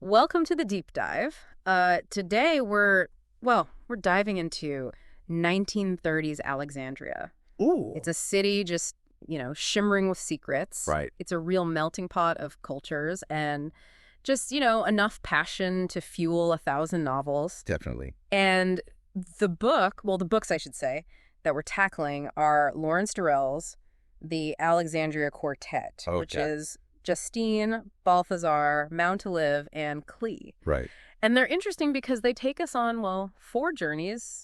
welcome to the deep dive. Today we're diving into 1930s Alexandria. Ooh. It's a city just, shimmering with secrets. Right. It's a real melting pot of cultures and just, enough passion to fuel 1,000 novels. Definitely. And the books I should say, that we're tackling are Lawrence Durrell's The Alexandria Quartet, which is Justine, Balthazar, Mountalive, and Clee. Right. And they're interesting because they take us on, 4 journeys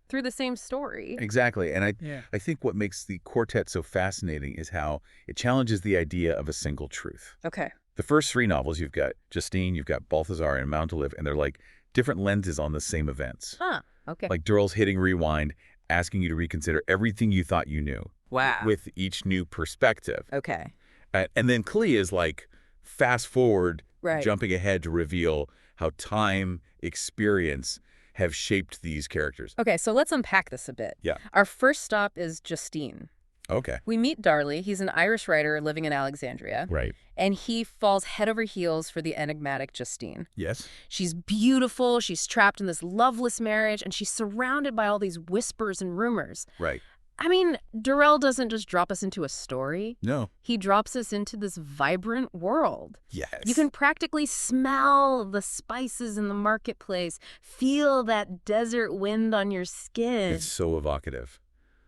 through the same story. Exactly. And I think what makes the quartet so fascinating is how it challenges the idea of a single truth. Okay. The first 3 novels, you've got Justine, you've got Balthazar, and Mountalive, and they're like different lenses on the same events. Huh. Okay. Like Durrell's hitting rewind, asking you to reconsider everything you thought you knew. Wow. With each new perspective. Okay. And then Clee is like fast forward, Right. jumping ahead to reveal how time, experience have shaped these characters. Okay, so let's unpack this a bit. Yeah. Our first stop is Justine. Okay. We meet Darley. He's an Irish writer living in Alexandria. Right. And he falls head over heels for the enigmatic Justine. Yes. She's beautiful. She's trapped in this loveless marriage, and she's surrounded by all these whispers and rumors. Right. I mean, Durrell doesn't just drop us into a story. No. He drops us into this vibrant world. Yes. You can practically smell the spices in the marketplace, feel that desert wind on your skin. It's so evocative.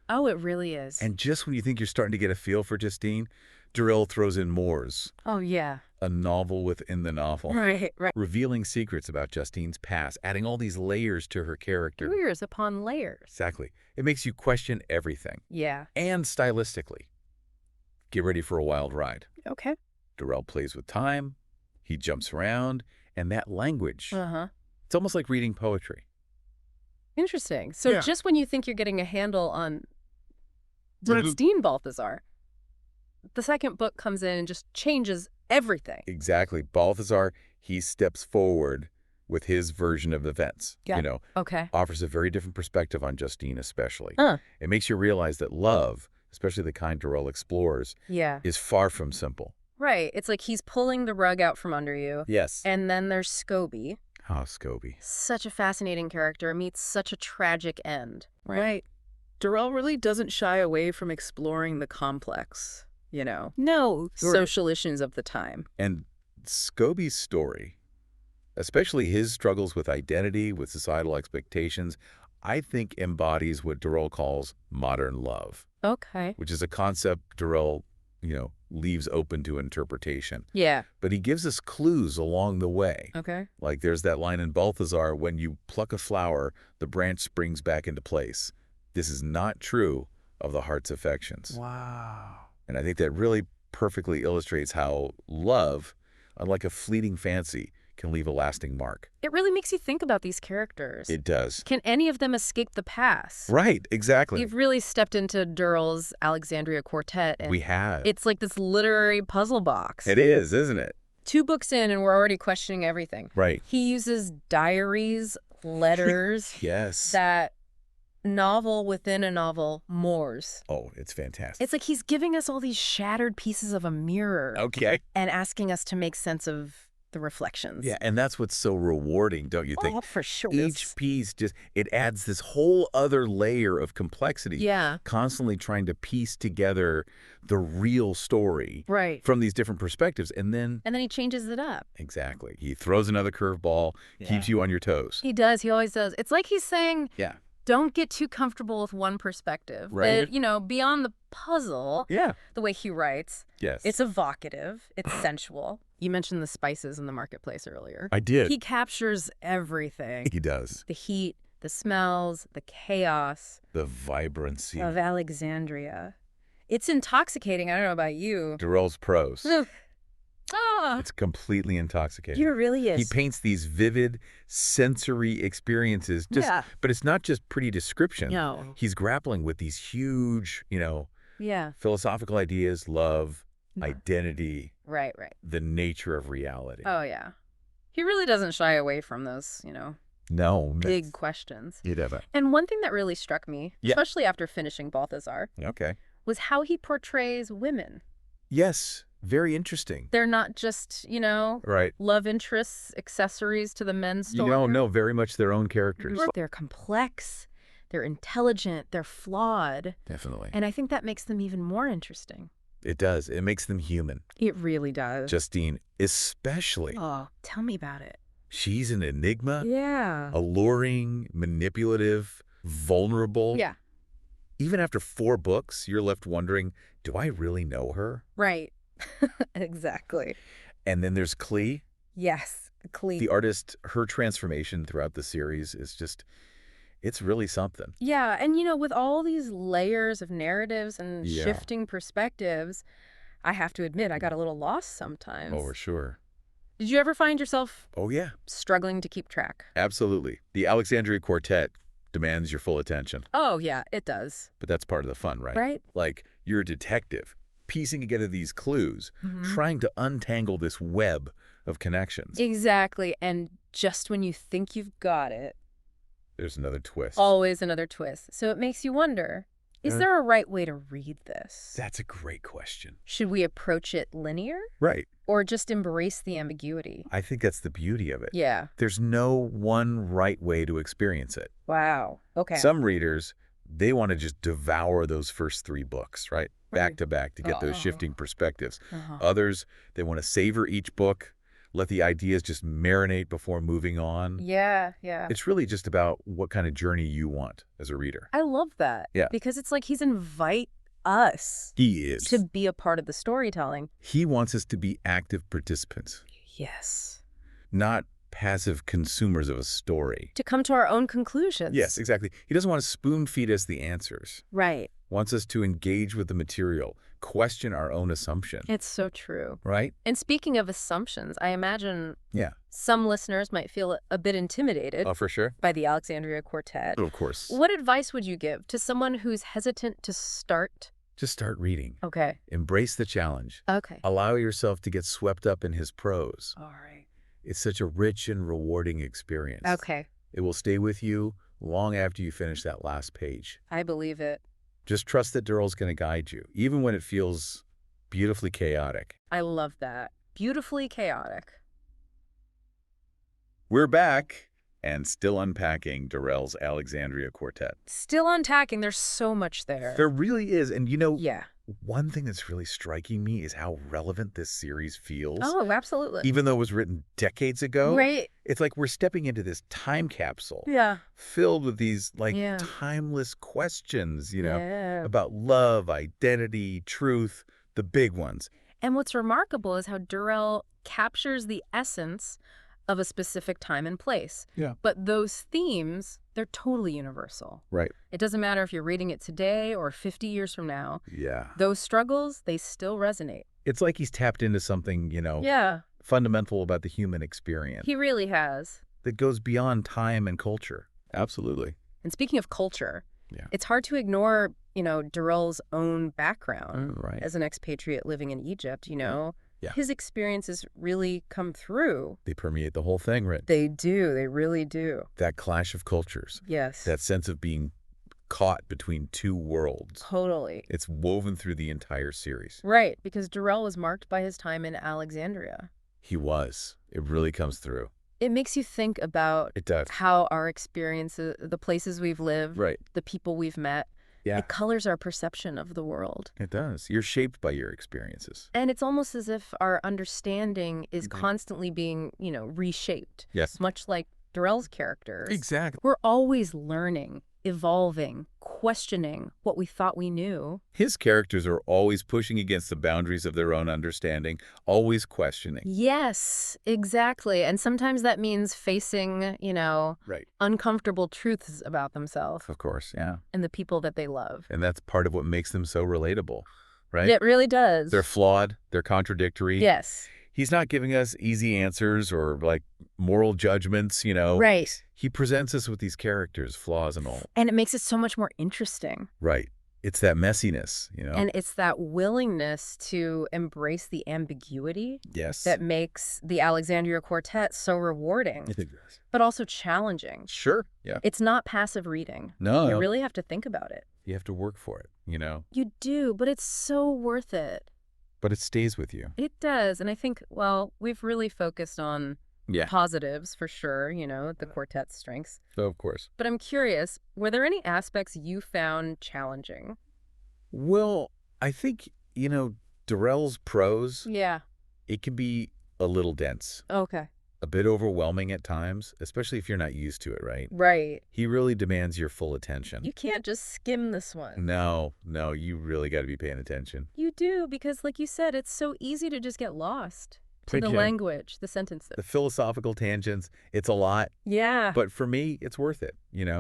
Oh, it really is. And just when you think you're starting to get a feel for Justine, Durrell throws in Moors, Oh, yeah. a novel within the novel. Right. Revealing secrets about Justine's past, adding all these layers to her character. Layers upon layers. Exactly. It makes you question everything. Yeah. And stylistically. Get ready for a wild ride. Okay. Durrell plays with time, he jumps around, and that language, Uh-huh. it's almost like reading poetry. Interesting. So Yeah. just when you think you're getting a handle on Justine Balthazar, the second book comes in and just changes everything. Exactly. Balthazar, he steps forward with his version of events. Yeah. Okay. Offers a very different perspective on Justine especially. Huh. It makes you realize that love, especially the kind Durrell explores, Yeah. is far from simple. Right. It's like he's pulling the rug out from under you. Yes. And then there's Scobie. Oh, Scobie. Such a fascinating character, meets such a tragic end. Right. Durrell really doesn't shy away from exploring the complex, No. Social issues of the time. And Scobie's story, especially his struggles with identity, with societal expectations, I think embodies what Durrell calls modern love, Okay. which is a concept Durrell, leaves open to interpretation. Yeah. But he gives us clues along the way. Okay. Like there's that line in Balthazar, when you pluck a flower, the branch springs back into place. This is not true of the heart's affections. Wow. And I think that really perfectly illustrates how love, unlike a fleeting fancy, can leave a lasting mark. It really makes you think about these characters. It does. Can any of them escape the past? Right, exactly. You've really stepped into Durrell's Alexandria Quartet. And We have. it's like this literary puzzle box. It is, isn't it? 2 books in, and we're already questioning everything. Right. He uses diaries, letters, Yes. that novel within a novel, Moors. Oh, it's fantastic. It's like he's giving us all these shattered pieces of a mirror Okay. and asking us to make sense of the reflections. Yeah, and that's what's so rewarding, don't you think? Oh, for sure. Each piece it adds this whole other layer of complexity. Yeah. Constantly trying to piece together the real story Right. from these different perspectives. And then, And then he changes it up. exactly, he throws another curveball, keeps you on your toes. He does. He always does. It's like he's saying, Yeah. don't get too comfortable with one perspective. Right. But, beyond the puzzle, Yeah. the way he writes, Yes. it's evocative, it's sensual. You mentioned the spices in the marketplace earlier. I did. He captures everything. He does. The heat, the smells, the chaos The vibrancy. of Alexandria. It's intoxicating. I don't know about you. Durrell's prose. Ah, It's completely intoxicating. it really is. He paints these vivid sensory experiences, but it's not just pretty description. No. He's grappling with these huge, Yeah. philosophical ideas, love, identity, Right. the nature of reality. Oh, yeah. He really doesn't shy away from those, No. big questions. You never. And one thing that really struck me, Yeah. especially after finishing Balthazar, Okay. was how he portrays women. Yes. Very interesting. They're not just, Right. love interests, accessories to the men's story. No, very much their own characters. They're complex, they're intelligent, they're flawed. Definitely. And I think that makes them even more interesting. It does. It makes them human. It really does. Justine, especially. Oh, tell me about it. She's an enigma. Yeah. Alluring, manipulative, vulnerable. Yeah. Even after 4 books, you're left wondering, do I really know her? Right. Exactly. And then there's Clee. Yes. Clee. The artist, her transformation throughout the series is just, it's really something. Yeah. And, with all these layers of narratives and shifting perspectives, I have to admit, I got a little lost sometimes. Oh, for sure. Did you ever find yourself struggling to keep track? Absolutely. The Alexandria Quartet demands your full attention. Oh, yeah, it does. But that's part of the fun, right? Right. Like, you're a detective, piecing together these clues, trying to untangle this web of connections. Exactly. And just when you think you've got it, there's another twist. Always another twist. So it makes you wonder, is there a right way to read this? That's a great question. Should we approach it linear? Right. Or just embrace the ambiguity? I think that's the beauty of it. Yeah. There's no one right way to experience it. Wow. Okay. Some readers, they want to just devour those first 3 books, right? Back to back to get those shifting perspectives. Others, they want to savor each book, let the ideas just marinate before moving on. Yeah. It's really just about what kind of journey you want as a reader. I love that. Yeah. Because it's like he's invite us He is. to be a part of the storytelling. He wants us to be active participants. Yes. Not passive consumers of a story. To come to our own conclusions. Yes, exactly. He doesn't want to spoon-feed us the answers. Right. Wants us to engage with the material, question our own assumption. It's so true. Right? And speaking of assumptions, I imagine some listeners might feel a bit intimidated for sure. by the Alexandria Quartet. Of course. What advice would you give to someone who's hesitant to start? Just start reading. Okay. Embrace the challenge. Okay. Allow yourself to get swept up in his prose. All right. It's such a rich and rewarding experience. Okay. It will stay with you long after you finish that last page. I believe it. Just trust that Durrell's going to guide you, even when it feels beautifully chaotic. I love that. Beautifully chaotic. We're back and still unpacking Durrell's Alexandria Quartet. Still unpacking. There's so much there. There really is. And yeah. One thing that's really striking me is how relevant this series feels. Oh, absolutely. Even though it was written decades ago. Right. It's like we're stepping into this time capsule. Yeah. Filled with these timeless questions, Yeah. about love, identity, truth, the big ones. And what's remarkable is how Durrell captures the essence of a specific time and place. Yeah. But those themes, they're totally universal. Right. It doesn't matter if you're reading it today or 50 years from now. Yeah. Those struggles, they still resonate. It's like he's tapped into something, fundamental about the human experience. He really has. That goes beyond time and culture. Absolutely. And speaking of culture, it's hard to ignore, Durrell's own background as an expatriate living in Egypt, Yeah. His experiences really come through. They permeate the whole thing, right? They do. They really do. That clash of cultures. Yes. That sense of being caught between 2 worlds. Totally. It's woven through the entire series. Right, because Durrell was marked by his time in Alexandria. He was. It really comes through. It makes you think about how our experiences, the places we've lived, the people we've met, it colors our perception of the world. It does. You're shaped by your experiences. And it's almost as if our understanding is constantly being, reshaped. Yes. Much like Durrell's characters. Exactly. We're always learning, evolving, questioning what we thought we knew. His characters are always pushing against the boundaries of their own understanding, always questioning. Yes, exactly. And sometimes that means facing, uncomfortable truths about themselves. Of course, yeah. And the people that they love. And that's part of what makes them so relatable, right? It really does. They're flawed. They're contradictory. Yes. He's not giving us easy answers or moral judgments, Right. He presents us with these characters, flaws and all. And it makes it so much more interesting. Right. It's that messiness, And it's that willingness to embrace the ambiguity that makes the Alexandria Quartet so rewarding. I think it does. But also challenging. Sure. Yeah. It's not passive reading. No. You really have to think about it. You have to work for it, You do, but it's so worth it. But it stays with you. It does. And I think, well, we've really focused on Yeah. positives for sure, the quartet's strengths. So, of course. But I'm curious, were there any aspects you found challenging? Well, I think, Durrell's prose, Yeah. it can be a little dense, Okay. a bit overwhelming at times, especially if you're not used to it, right? Right. He really demands your full attention. You can't just skim this one. No, you really got to be paying attention. You do, because like you said, it's so easy to just get lost to But the yeah, language, the sentences. The philosophical tangents, it's a lot, Yeah. but for me, it's worth it,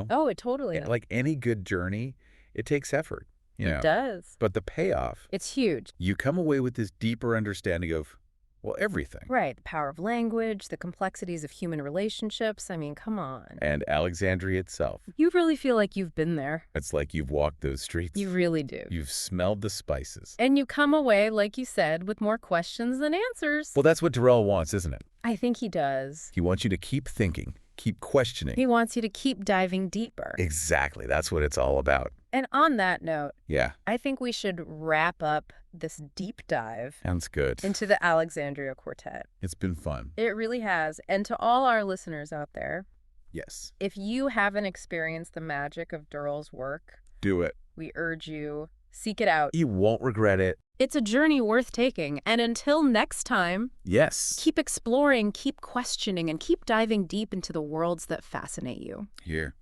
Oh, it totally is. Like any good journey, it takes effort, It does. But the payoff, It's huge. you come away with this deeper understanding of, well, everything. Right. The power of language, the complexities of human relationships. I mean, come on. And Alexandria itself. You really feel like you've been there. It's like you've walked those streets. You really do. You've smelled the spices. And you come away, like you said, with more questions than answers. Well, that's what Durrell wants, isn't it? I think he does. He wants you to keep thinking, keep questioning. He wants you to keep diving deeper. Exactly. That's what it's all about. And on that note, Yeah. I think we should wrap up this deep dive Sounds good. into the Alexandria Quartet. It's been fun. It really has. And to all our listeners out there, Yes. if you haven't experienced the magic of Durrell's work, Do it. we urge you, seek it out. You won't regret it. It's a journey worth taking. And until next time, Yes. keep exploring, keep questioning, and keep diving deep into the worlds that fascinate you. Here.